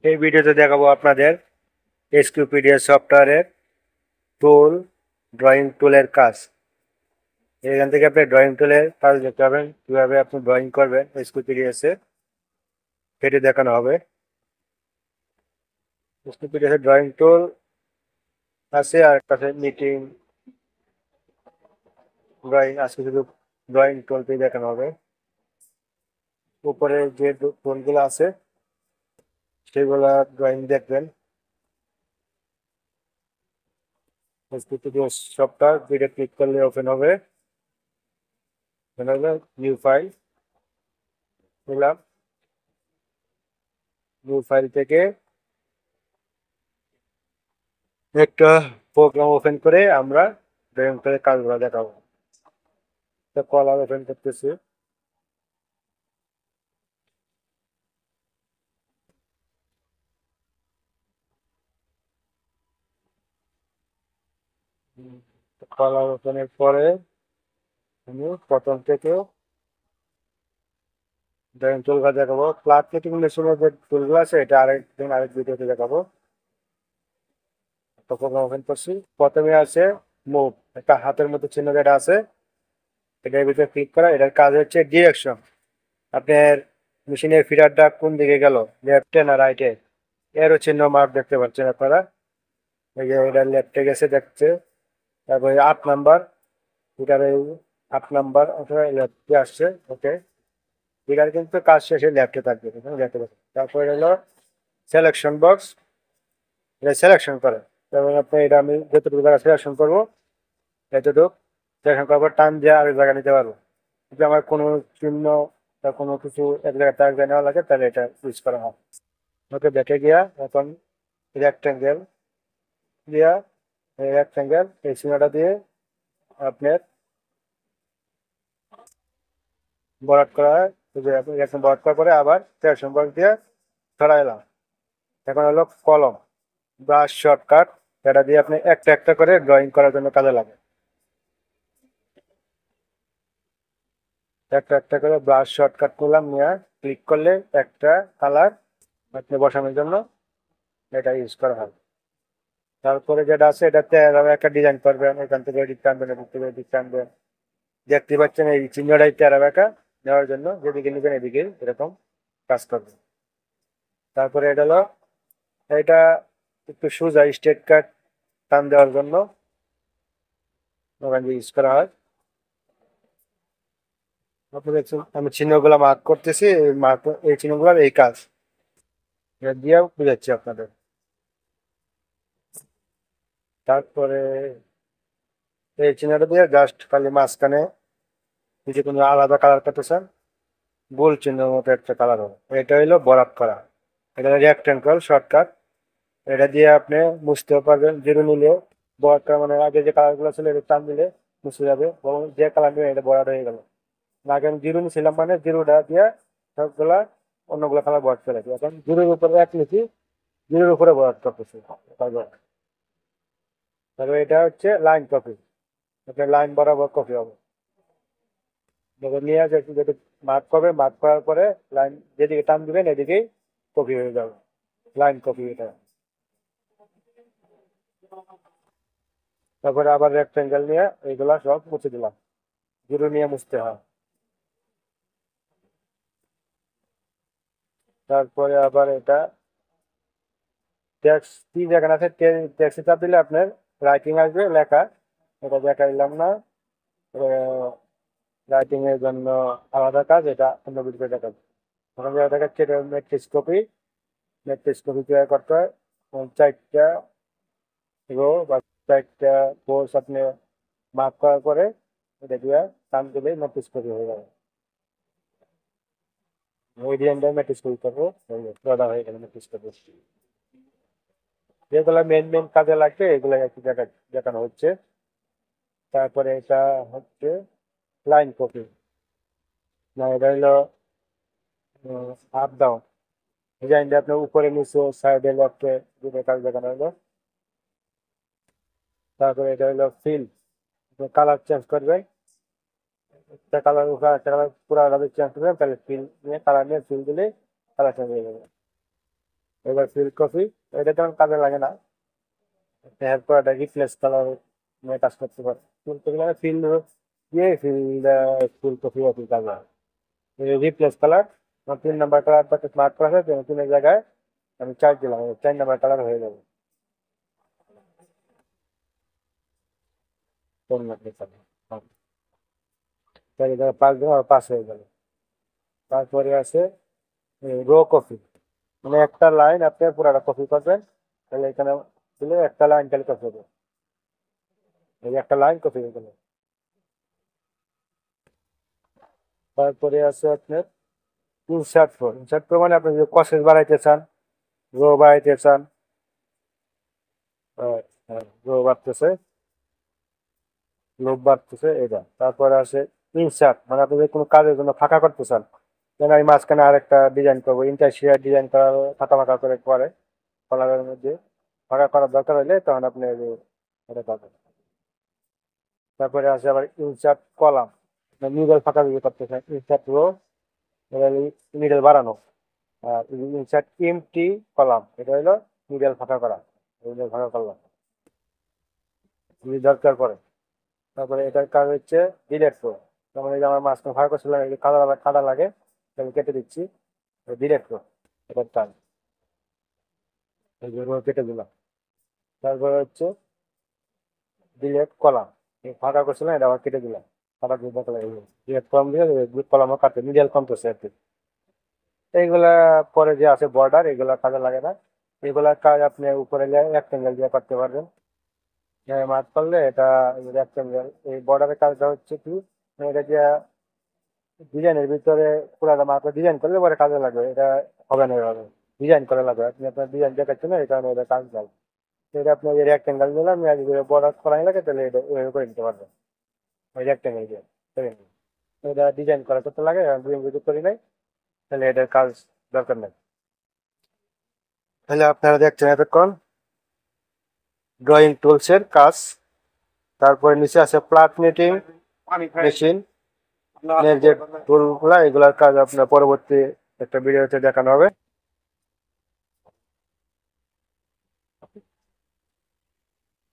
এই ভিডিওতে দেখাবো আপনাদের এসকিউপিডিয়া সফটওয়্যারের টুল ড্রয়িং টুলের কাজ। এখান থেকে আপনি ড্রয়িং টুলের কাজ দেখতে পাবেন, কিভাবে আপনি ড্রয়িং করবেন এসকিউপিডিয়াসে সেটি দেখানো হবে। এসকিউপিডিয়াসের ড্রয়িং টুল আছে, আর একটা মিটিং ড্রয়িং, আজকে শুধু ড্রয়িং টুলটি দেখানো হবে। উপরে যে টুলগুলো আছে সেগুলা ড্রয়িং দেখবেন। এসকিউপিডিয়া সফটওয়্যার ভিডিও ক্লিক করলে ওপেন হবে। নিউ ফাইল নিলাম। নিউ ফাইল থেকে একটা প্রোগ্রাম ওপেন করে আমরা ড্রয়িং করে কাজগুলো দেখাবো। কলার ওপেন করতেছি। কলার ওপেনের পরে আমি প্রথম থেকে ড্রয়িং টুলগুলো দেখাবো। প্লাট কেটিং মেশিনের যে টুলগুলো আছে এটা আরেক ভিডিওতে দেখাবো। তো প্রোগ্রাম ওপেন করছি। প্রথমে আছে মুভ, একটা হাতের মতো চিহ্ন যেটা আছে এটার ভিতরে ক্লিক করা। এটার কাজ হচ্ছে ডিরেকশন, আপনার মেশিনের ফিডারটা কোন দিকে গেল, লেফটে না রাইটে, এরও চিহ্ন মার্ক দেখতে পাচ্ছেন আপনারা। এই যে এটা লেফটে গেছে দেখছে। তারপরে 8 নাম্বার, এটার এই 8 নাম্বার অথবা লেফটে আসছে। ওকে, এটার কিন্তু কাজ শেষে লেফটে থাকবে, লেফটে থাকবে। তারপরে হলো সিলেকশন বক্স, এটা সিলেকশন করে। যেমন আপনি এটা আমি যতটুকু জায়গা সিলেকশন করবো এতটুকু সিলেকশন করার পর টান দিয়ে আরেক জায়গা নিতে পারবো। যদি আমার কোনো চিহ্ন বা কোনো কিছু এক জায়গায় তার নেওয়া লাগে তাহলে এটা ইউজ করা হয়। ওকে, ব্যাকে গিয়া এখন রেক্টেঙ্গেল দিয়া, রেক্টেঙ্গেল এই চিহ্নটা দিয়ে আপনার বরাদ করা হয়। আপনি এখন বরাদ করার পরে আবার সিলেকশন বক্স দিয়ে সরাইলাম। এখন হলো কলম, ব্রাশ শর্টকাট, এটা দিয়ে আপনি একটা একটা করে ড্রয়িং করার জন্য কাজে লাগে। একটা একটা করে ব্রাশ শর্টকাট করলাম, নিয়ে ক্লিক করলে একটা কালার আপনি বসানোর জন্য এটা ইউজ করা হয়। তারপরে যেটা আছে এটাতে এভাবে একটা ডিজাইন করবেন, এখান থেকে এদিক টানবেন, এদিক থেকে এদিক টানবেন। দেখতে পাচ্ছেন এই চিহ্নটাই তেরা বেঁকা নেওয়ার জন্য, যেদিকে নেবেন এদিকে এরকম কাজ করবে। তারপরে এটা হলো, এটা একটু সোজা স্ট্রেট কাট টান দেওয়ার জন্য ওখানে ইউজ করা হয়। আপনি দেখছেন আমি চিহ্নগুলো মার্ক করতেছি, এই চিহ্নগুলোর এই কাজ এটা দিয়েও বুঝাচ্ছি আপনাদের। তারপরে এই চিহ্নটা দিয়ে জাস্ট খালি মাঝখানে যদি কোনো আলাদা কালার করতে চান গোল চিহ্নের মতো একটা কালার হবে, এটা হইলো বরাদ করা। এটা রেক্টেঙ্গল শর্টকাট, এটা দিয়ে আপনি মুছতেও পারবেন। জিরো নিলে বরাদ করা মানে আগে যে কালার গুলো ছিল এটা টান দিলে মুছে যাবে, এবং যে কালার নেবে এটা বরাদ হয়ে গেল। আগে আমি জিরো নিছিলাম মানে জিরোটা দিয়ে সবগুলা অন্যগুলো কালার বরাদ করে রাখি। এখন জিরোর উপরে এক নিচ্ছি, জিরোর উপরে বরাদ করতেছি। তারপরে এটা হচ্ছে লাইন কপি, আপনার লাইন বরাবর কপি হবে। যখন নিয়ে আসে যেটা মার্ক করবে, মার্ক করার পরে লাইন যেদিকে টান দিবেন এদিকেই কপি হয়ে যাবে, লাইন কপি এটা। তারপরে আবার রেক্টেঙ্গেল নিয়ে এইগুলা সব মুছে দিলাম, জিরো নিয়ে মুছতে হয়। তারপরে আবার এটা টেক্সট কি যেখানে আছে টেক্সটে চাপ দিলে আপনার রাইটিং আসবে লেখা, এটা দেখাইলাম না। রাইটিং এর জন্য আলাদা কাজ, এটা অন্য ভিডিওতে দেখাবো। এখন যেটা দেখাচ্ছে এটা ম্যাট্রিক্স কপি। ম্যাট্রিক্স কপি তৈরি করতে হয় 4টা রো বা 4টা কোর্স আপনি মার্ক করার পরে এটা দিয়ে টান দিলে ম্যাট্রিক্স কপি হয়ে যাবে। ওই ডিজাইনটা ম্যাট্রিক্স কপি করবো, দাদা হয়ে গেল ম্যাট্রিক্স কপি। যেগুলো মেন মেন কাজে লাগবে এগুলো একটু দেখানো হচ্ছে। তারপরে এটা হচ্ছে লাইন কপি, না এটা হলো আপ ডাউন ডিজাইনটা, আপনার উপরে নিচে সাইডে লেফটে দুটো কাজ দেখানো হলো। তারপরে এটা হলো ফিল, কালার চেঞ্জ করবেন, একটা কালার উপরে একটা কালার পুরো আলাদা চেঞ্জ করবেন, তাহলে ফিল নিয়ে কালার নিয়ে ফিল দিলে কালার চেঞ্জ হয়ে যাবে। এবার ফিল কপি, এটা তেমন কাজে লাগে না, এরপর এটা রিপ্লেস কালার কাজ করতে পারে। ফিল কপি মানে ফিল দিয়ে ফিল ফুল কপি আর কি কাজ হয়। রিপ্লেস কালার, 3 নাম্বার কালারটাকে স্মার্ট করা আছে, 3 জায়গায় আমি 4 দিলাম, 4 নাম্বার কালার হয়ে যাবে। 4 নাম্বার কালার, হ্যাঁ, 5 দিলাম, 5 হয়ে গেল। তারপরে আছে রো কপি, মানে একটা লাইন আপনি পুরাটা কপি করবেন, তাহলে এখানে দিলে একটা লাইন খালি কপি হবে, এই যে একটা লাইন কপি হয়ে গেল। তারপরে আছে আপনার ইনসার্ট প্রো মানে আপনি যদি প্রসেস বাড়াইতে চান, রো বাড়াইতে চান, রো বাড়তেছে, লোভ বাড়তেছে এটা। তারপরে আছে ইনসার্ট, মানে আপনি যদি কোনো কাজের জন্য ফাঁকা করতে চান, যেন আমি মাঝখানে আরেকটা ডিজাইন করবো, ইন্টারশিয়ার ডিজাইন করার ফাঁকা ফাঁকা করে করে কলারের মধ্যে ফাঁকা করার দরকার হলে তখন আপনি এই যে এটা পাবেন। তারপরে আছে আবার ইনসার্ট কলাম, মিডল ফাঁকা যদি করতে চান, ইনসার্ট রো, মিডল বাড়ানো। আর ইনসার্ট এমটি কলাম, এটা হলো মিডল ফাঁকা করা, মিডল ফাঁকা করলাম যদি দরকার পড়ে। তারপরে এটার কাজ হচ্ছে ডিলেট প্রো, যেমন এই যে আমার মাঝখানে ফাঁকা করছিলাম, এই যে কাদা লাগে, আমি কেটে দিচ্ছি, ডিলেট প্রো এটার কাজ, এই যে কেটে দিলাম। তারপরে হচ্ছে ডিলেট কলাম, ফাঁকা করছিলাম, এটা আবার কেটে দিলাম, ফাঁকা দিয়ে দেখা লাগে, ডিলেট কলাম দিয়ে কলামও কাটে, মিডিয়াল কমতেছে আর কি। এইগুলা পরে যে আছে বর্ডার, এগুলা কাজে লাগে না, এগুলার কাজ আপনি উপরে রেক্টেঙ্গেল দিয়ে করতে পারবেন। মার্ক করলে এটা রেক্টেঙ্গেল, এই বর্ডারের কাজটা হচ্ছে কি, এটা যে ডিজাইনের ভিতরে পুরাটা মাত্র ডিজাইন করলে পরে কাজে লাগবে, এটা হবে না এভাবে, ডিজাইন করা লাগবে, আপনি আপনার ডিজাইন দেখাচ্ছেন না, এই কারণে এটা কাজ লাগবে। এটা আপনি ওই রেক্টেঙ্গেল নিলাম, বর্ডার করাই লাগে, তাহলে এটা ওইভাবে করে নিতে পারবেন, ওই রেক্টেঙ্গেল দিয়ে করে নিন। এটা ডিজাইন করা করতে লাগে, ডিজাইন যদি করি নাই তাহলে এটার কাজ দরকার নেই। তাহলে আপনারা দেখছেন এতক্ষণ ড্রয়িং টুলসের কাজ। তারপরে নিচে আছে প্লাট নিটিং মেশিন এর যে টুলগুলা, এগুলার কাজ আপনার পরবর্তী একটা ভিডিওতে দেখানো হবে।